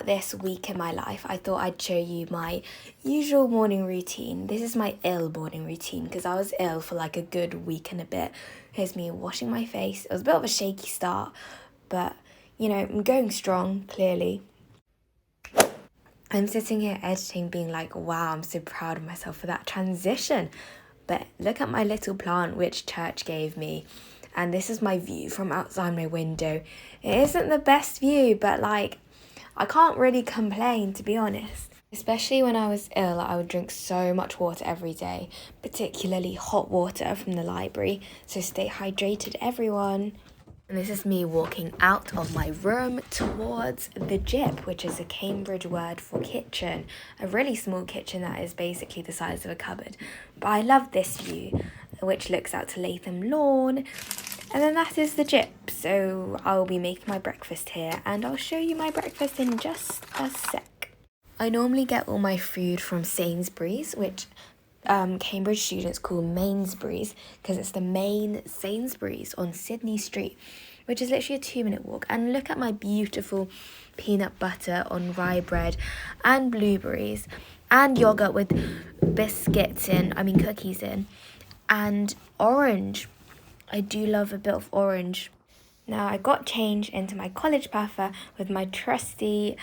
start this week in my life, I thought I'd show you my usual morning routine. This is my ill morning routine because I was ill for like a good week and a bit. Here's me washing my face. It was a bit of a shaky start, but you know, I'm going strong, clearly. I'm sitting here editing being like, wow, I'm so proud of myself for that transition. But look at my little plant which church gave me. And this is my view from outside my window. It isn't the best view, but like, I can't really complain, to be honest. Especially when I was ill, I would drink so much water every day, particularly hot water from the library. So stay hydrated, everyone. And this is me walking out of my room towards the gyp, which is a Cambridge word for kitchen. A really small kitchen that is basically the size of a cupboard. But I love this view, which looks out to Latham Lawn. And then that is the gyp. So I'll be making my breakfast here and I'll show you my breakfast in just a sec. I normally get all my food from Sainsbury's, which Cambridge students call Mainsbury's because it's the main Sainsbury's on Sydney Street, which is literally a 2-minute walk. And look at my beautiful peanut butter on rye bread and blueberries and yogurt with cookies in, and orange. I do love a bit of orange. Now I got changed into my college puffer with my trusty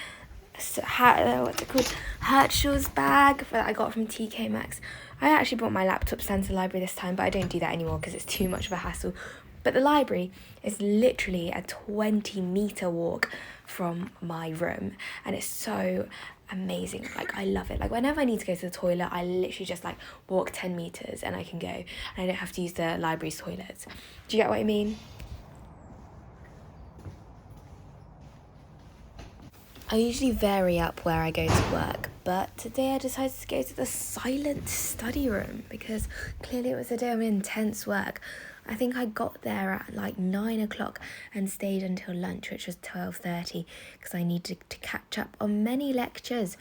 Herschel's bag that I got from TK Maxx. I actually brought my laptop to the library this time, but I don't do that anymore because it's too much of a hassle. But the library is literally a 20-meter walk from my room, and it's so amazing. Like, I love it. Like, whenever I need to go to the toilet, I literally just like walk 10 meters and I can go, and I don't have to use the library's toilets. Do you get what I mean? I usually vary up where I go to work, but today I decided to go to the silent study room because clearly it was a day of intense work. I think I got there at like 9 o'clock and stayed until lunch, which was 12:30, because I needed to catch up on many lectures.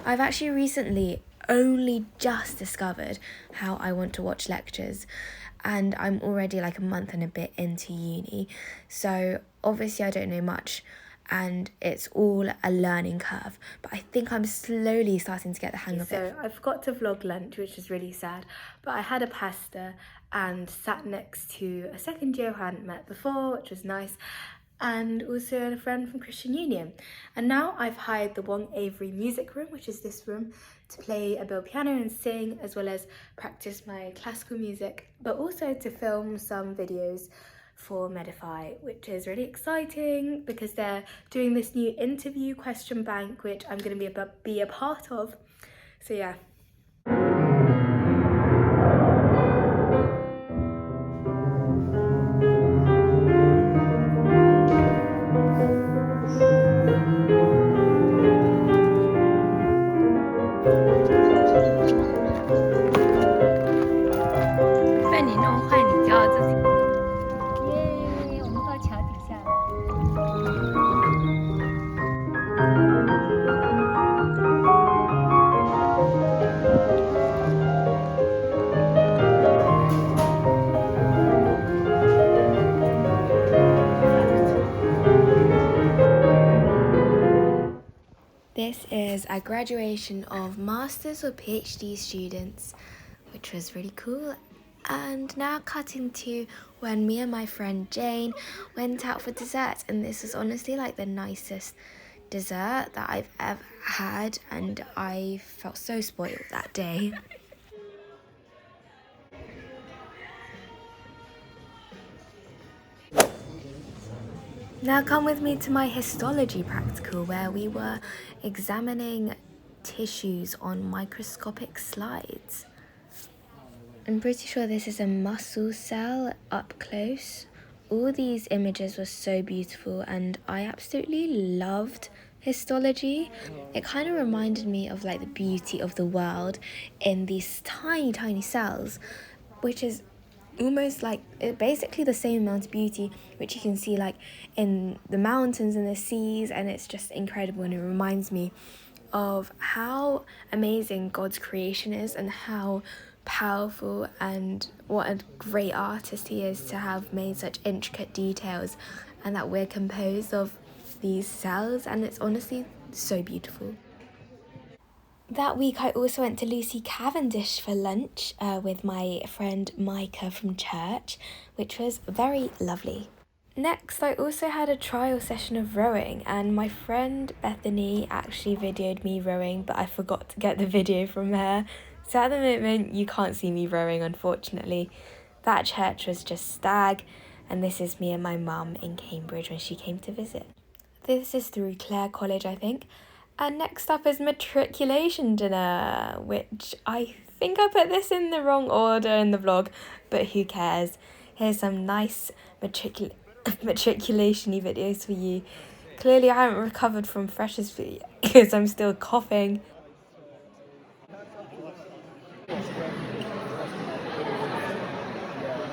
I've actually recently only just discovered how I want to watch lectures, and I'm already like a month and a bit into uni, so obviously I don't know much and it's all a learning curve, but I think I'm slowly starting to get the hang of it. So I forgot to vlog lunch, which is really sad, but I had a pasta and sat next to a second year who I hadn't met before, which was nice, and also a friend from Christian Union. And now I've hired the Wong Avery music room, which is this room, to play a bit of piano and sing, as well as practice my classical music, but also to film some videos for Medify, which is really exciting because they're doing this new interview question bank, which I'm going to be a part of. So yeah. This is a graduation of Masters or PhD students, which was really cool. And now cutting to when me and my friend Jane went out for dessert, and this was honestly like the nicest dessert that I've ever had, and I felt so spoiled that day. Now come with me to my histology practical, where we were examining tissues on microscopic slides. I'm pretty sure this is a muscle cell up close. All these images were so beautiful and I absolutely loved histology. It kind of reminded me of like the beauty of the world in these tiny cells, which is almost like basically the same amount of beauty which you can see like in the mountains and the seas, and it's just incredible, and it reminds me of how amazing God's creation is and how powerful and what a great artist he is to have made such intricate details, and that we're composed of these cells, and it's honestly so beautiful. That week I also went to Lucy Cavendish for lunch with my friend Micah from church, which was very lovely. Next, I also had a trial session of rowing, and my friend Bethany actually videoed me rowing, but I forgot to get the video from her. So at the moment, you can't see me rowing, unfortunately. That church was just stag, and this is me and my mum in Cambridge when she came to visit. This is through Clare College, I think. And next up is Matriculation Dinner, which I think I put this in the wrong order in the vlog, but who cares. Here's some nice matriculation-y videos for you. Clearly I haven't recovered from freshers food yet because I'm still coughing.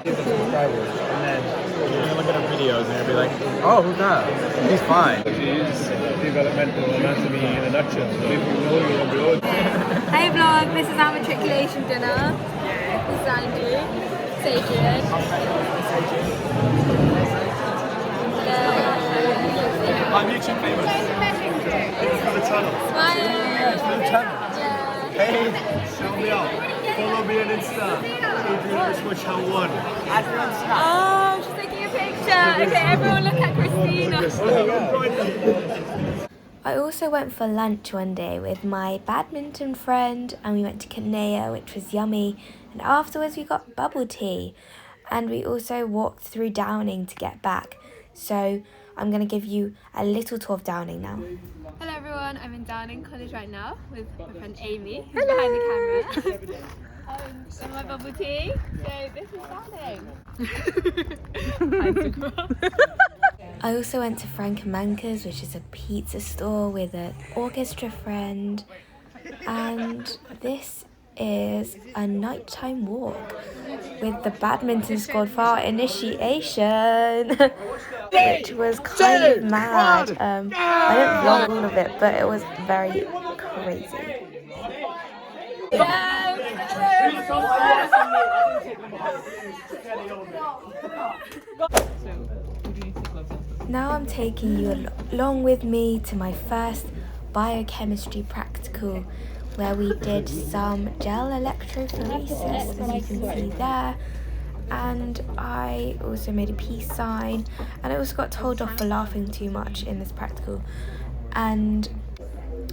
Subscribers, and then you're gonna look at our videos and you'll be like, oh, who's that? He's fine. Is developmental anatomy in a nutshell. People know you on the road. Hey vlog, this is our matriculation dinner. This is Andrew, Adrian. I'm YouTube famous. It's for the channel. Smile. It's for the channel. Yeah. Hey, shout me out. Follow me on Insta. Adrian_Chow1. Oh, she's taking a picture. Okay, everyone look at Christina. I also went for lunch one day with my badminton friend, and we went to Kanea, which was yummy, and afterwards we got bubble tea, and we also walked through Downing to get back. So I'm going to give you a little tour of Downing now. Hello everyone, I'm in Downing College right now with my friend Amy, who's behind the camera. And my bubble tea. So this is Downing. I also went to Frank and Manca's, which is a pizza store with an orchestra friend, and this is a nighttime walk with the badminton squad for our initiation, which was kind of mad. I didn't vlog all of it, but it was very crazy. Now I'm taking you along with me to my first Biochemistry Practical, where we did some gel electrophoresis, as you can see there, and I also made a peace sign, and I also got told off for laughing too much in this practical. And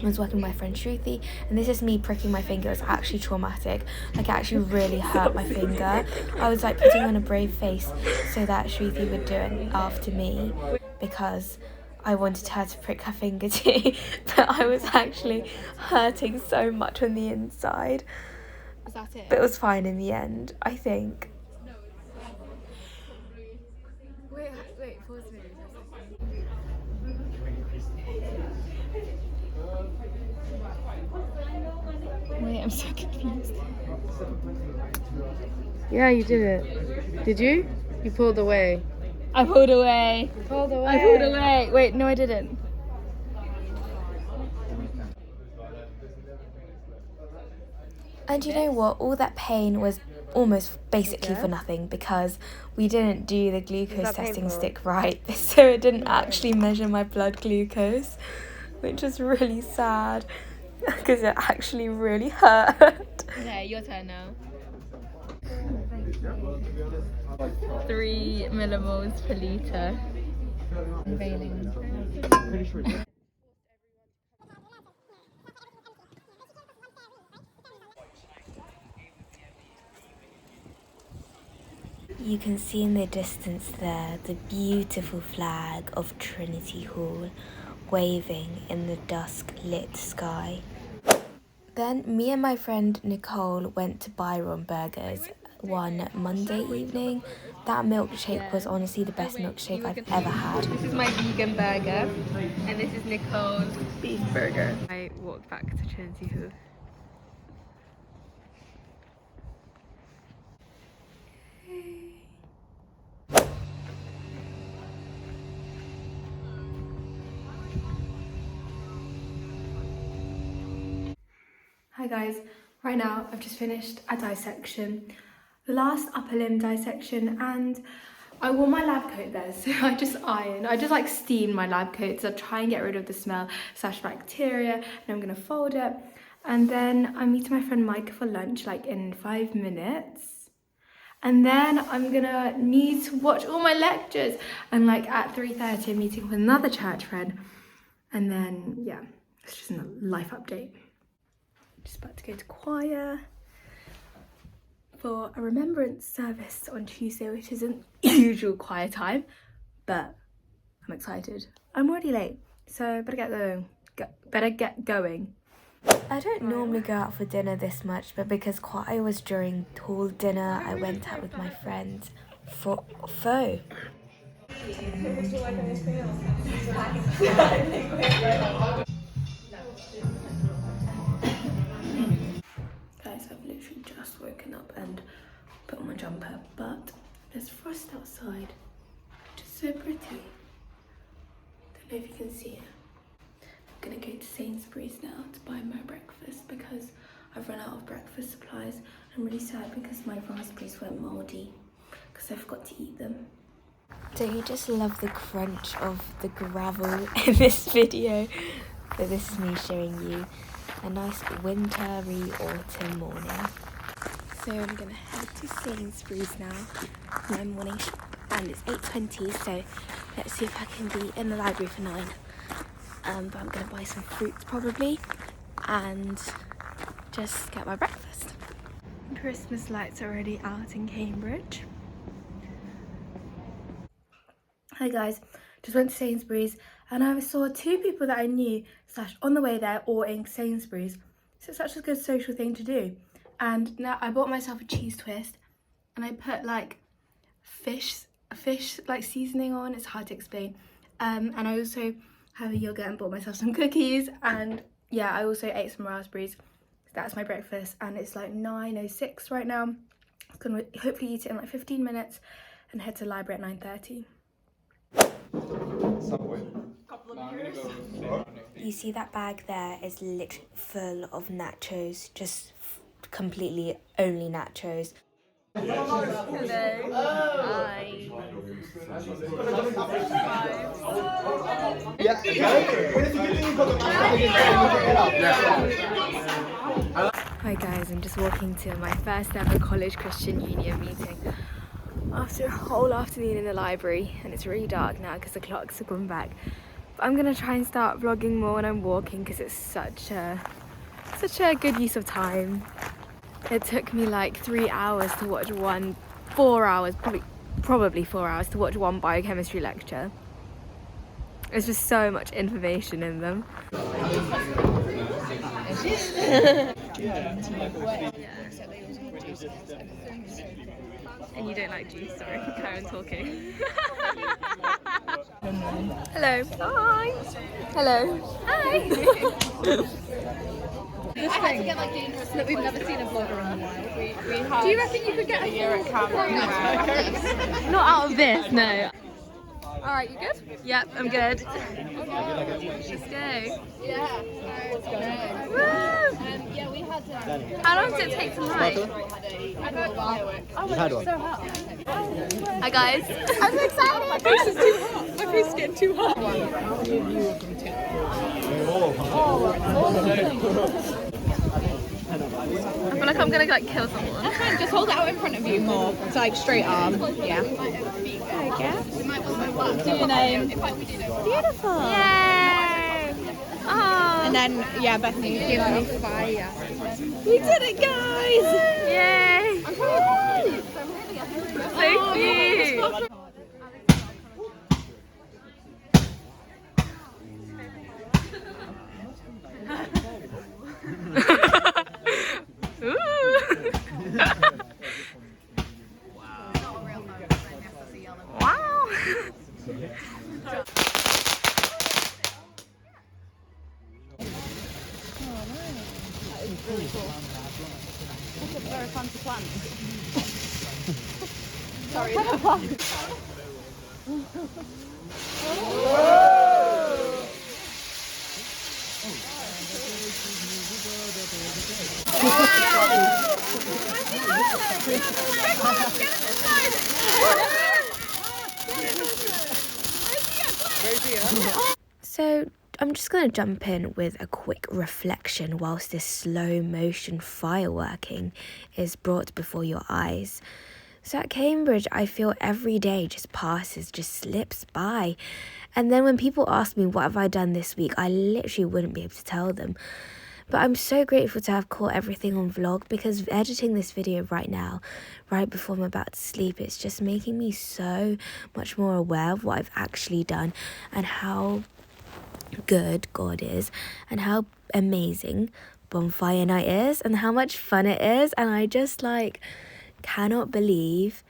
I was working with my friend Shruti, and this is me pricking my finger. It was actually traumatic. Like, it actually really hurt my finger. I was like putting on a brave face so that Shruti would do it after me, because I wanted her to prick her finger too, but I was actually hurting so much on the inside. Is that it? But it was fine in the end, I think. Wait, pause the video for a second. Wait, I'm so confused. Yeah, you did it. Did you? You pulled away. I pulled away. Pulled away. I pulled away. Wait, no I didn't. And you know what? All that pain was almost basically for nothing, because we didn't do the glucose testing stick right, so it didn't actually measure my blood glucose, which was really sad because it actually really hurt. Okay, your turn now. 3 millimoles per litre. Unveiling. You can see in the distance there the beautiful flag of Trinity Hall waving in the dusk-lit sky. Then me and my friend Nicole went to Byron Burgers one Monday evening. That milkshake was honestly the best milkshake I've ever had. This is my vegan burger, and this is Nicole's beef burger. I walked back to Trinity Hall. Hi guys, right now I've just finished a dissection, the last upper limb dissection, and I wore my lab coat there, so I just like steamed my lab coat to try and get rid of the smell / bacteria, and I'm gonna fold it. And then I'm meeting my friend Micah for lunch, like in 5 minutes. And then I'm gonna need to watch all my lectures. And like at 3:30, I'm meeting with another church friend. And then, yeah, it's just a life update. Just about to go to choir for a remembrance service on Tuesday, which isn't usual choir time, but I'm excited. I'm already late, so better get going. I don't normally go out for dinner this much, but because choir was during tall dinner, I went out with my friends for pho. Guys, I've literally just woken up and put on my jumper, but there's frost outside, which is so pretty. Don't know if you can see it. I'm gonna go to Sainsbury's now to buy my breakfast because I've run out of breakfast supplies. I'm really sad because my raspberries went mouldy because I forgot to eat them. Don't you just love the crunch of the gravel in this video? So this is me showing you a nice wintry autumn morning. So I'm gonna head to Sainsbury's now, my morning, and it's 8:20, so let's see if I can be in the library for 9. But I'm gonna buy some fruits probably, and just get my breakfast. Christmas lights are already out in Cambridge. Hi guys, just went to Sainsbury's and I saw 2 people that I knew / on the way there or in Sainsbury's. So it's such a good social thing to do. And now I bought myself a cheese twist and I put like fish like seasoning on. It's hard to explain. And I also have a yogurt and bought myself some cookies, and yeah, I also ate some raspberries. That's my breakfast and it's like 9:06 right now. I'm gonna hopefully eat it in like 15 minutes and head to the library at 9:30. You see that bag there is literally full of nachos, just completely only nachos. Hi guys, I'm just walking to my first ever college Christian Union meeting after a whole afternoon in the library, and it's really dark now because the clocks have gone back. But I'm gonna try and start vlogging more when I'm walking because it's such a good use of time. It took me like 3 hours to watch 4 hours, probably 4 hours to watch one biochemistry lecture. There's just so much information in them. And you don't like juice, sorry, carry on talking. Hello. Hi. Hello. Hi. This thing that we've never seen a vlogger in a while. Do you reckon you could get a year at camera? Not out of this, no. Alright, you good? Yep, I'm good. Let's go. Yeah. Woo! Yeah, we had How long does it take to light? Hi guys. I'm so excited! My face is too hot. My face is getting too hot. I feel like I'm gonna like kill someone. Just hold it out in front of you more. It's like straight arm. Yeah. Do your name. Beautiful. Yay! Oh. And then, yeah, Bethany, give me fire. We did it, guys! Yay! So cute. Wow. Very fun to plant. Sorry. So I'm just going to jump in with a quick reflection whilst this slow motion fireworking is brought before your eyes. So at Cambridge, I feel every day just passes, just slips by. And then when people ask me what have I done this week, I literally wouldn't be able to tell them. But I'm so grateful to have caught everything on vlog, because editing this video right now, right before I'm about to sleep, it's just making me so much more aware of what I've actually done and how good God is and how amazing Bonfire night is and how much fun it is. And I just cannot believe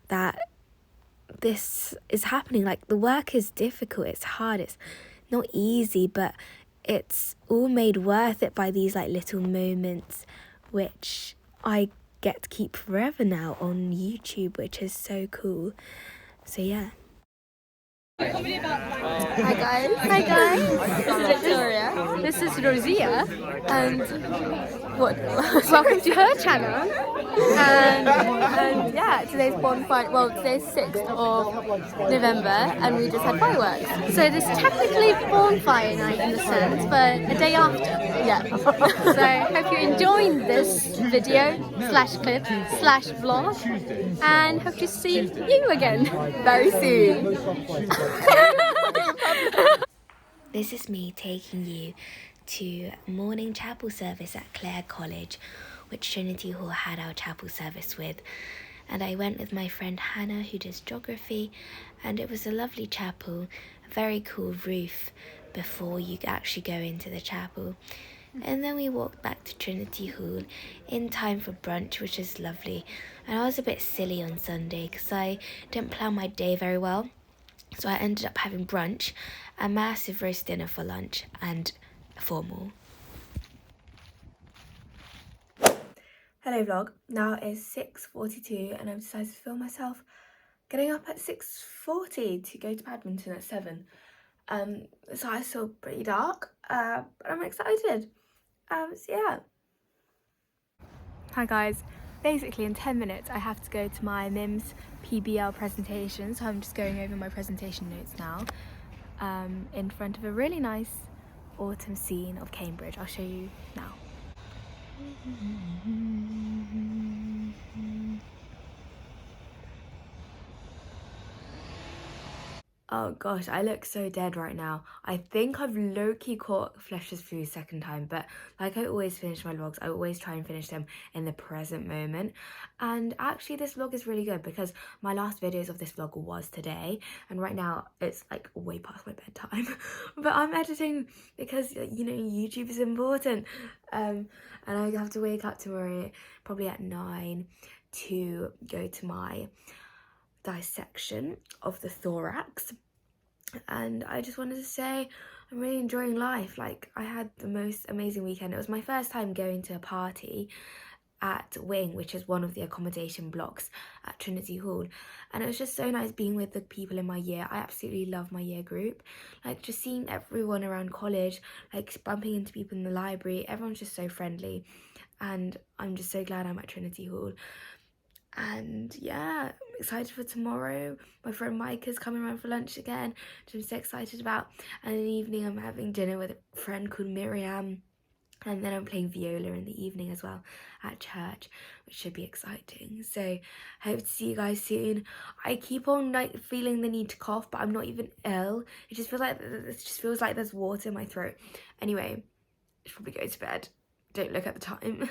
that this is happening. The work is difficult, it's hard, it's not easy, but it's all made worth it by these little moments which I get to keep forever now on YouTube, which is so cool. So yeah. Hi guys. Hi guys. This is Victoria. This is Rosia. And welcome to her channel. And yeah, today's bonfire. Well, today's 6th of November, and we just had fireworks. So this is technically bonfire night in the sense, but a day after. Yeah. So hope you're enjoying this video / clip / vlog, and hope to see you again very soon. This is me taking you to morning chapel service at Clare College, which Trinity Hall had our chapel service with. And I went with my friend Hannah, who does geography, and it was a lovely chapel, a very cool roof before you actually go into the chapel. And then we walked back to Trinity Hall in time for brunch, which is lovely. And I was a bit silly on Sunday because I didn't plan my day very well. So I ended up having brunch, a massive roast dinner for lunch, and formal. Hello vlog, now it is 6:42 and I've decided to film myself getting up at 6:40 to go to badminton at 7. So it's still pretty dark, but I'm excited. So yeah. Hi guys, basically in 10 minutes I have to go to my MIMS PBL presentation, so I'm just going over my presentation notes now, in front of a really nice autumn scene of Cambridge. I'll show you now. Oh gosh, I look so dead right now. I think I've low-key caught Flesh's flu second time, but like I always finish my vlogs, I always try and finish them in the present moment. And actually this vlog is really good because my last videos of this vlog was today, and right now it's way past my bedtime. But I'm editing because, you know, YouTube is important. And I have to wake up tomorrow probably at 9 to go to my dissection of the thorax. And I just wanted to say I'm really enjoying life. I had the most amazing weekend. It was my first time going to a party at Wing, which is one of the accommodation blocks at Trinity Hall, and it was just so nice being with the people in my year. I absolutely love my year group. Just seeing everyone around college, bumping into people in the library, everyone's just so friendly, and I'm just so glad I'm at Trinity Hall. And yeah, I'm excited for tomorrow. My friend Micah's coming around for lunch again, which I'm so excited about. And in the evening I'm having dinner with a friend called Miriam. And then I'm playing viola in the evening as well at church, which should be exciting. So hope to see you guys soon. I keep on feeling the need to cough, but I'm not even ill. It just feels like there's water in my throat. Anyway, I should probably go to bed. Don't look at the time.